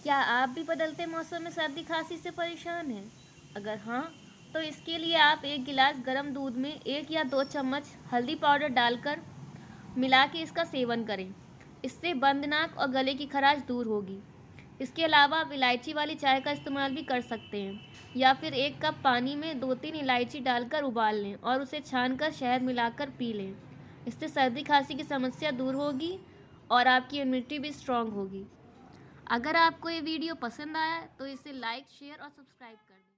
क्या आप भी बदलते मौसम में सर्दी खांसी से परेशान हैं? अगर हाँ, तो इसके लिए आप एक गिलास गर्म दूध में 1 या 2 चम्मच हल्दी पाउडर डालकर मिला के इसका सेवन करें। इससे बंद नाक और गले की खराश दूर होगी। इसके अलावा आप इलायची वाली चाय का इस्तेमाल भी कर सकते हैं या फिर 1 कप पानी में 2-3 इलायची डालकर उबाल लें और उसे छानकर शहद मिलाकर पी लें। इससे सर्दी खांसी की समस्या दूर होगी और आपकी इम्यूनिटी भी स्ट्रांग होगी। अगर आपको ये वीडियो पसंद आया तो इसे लाइक, शेयर और सब्सक्राइब कर दें।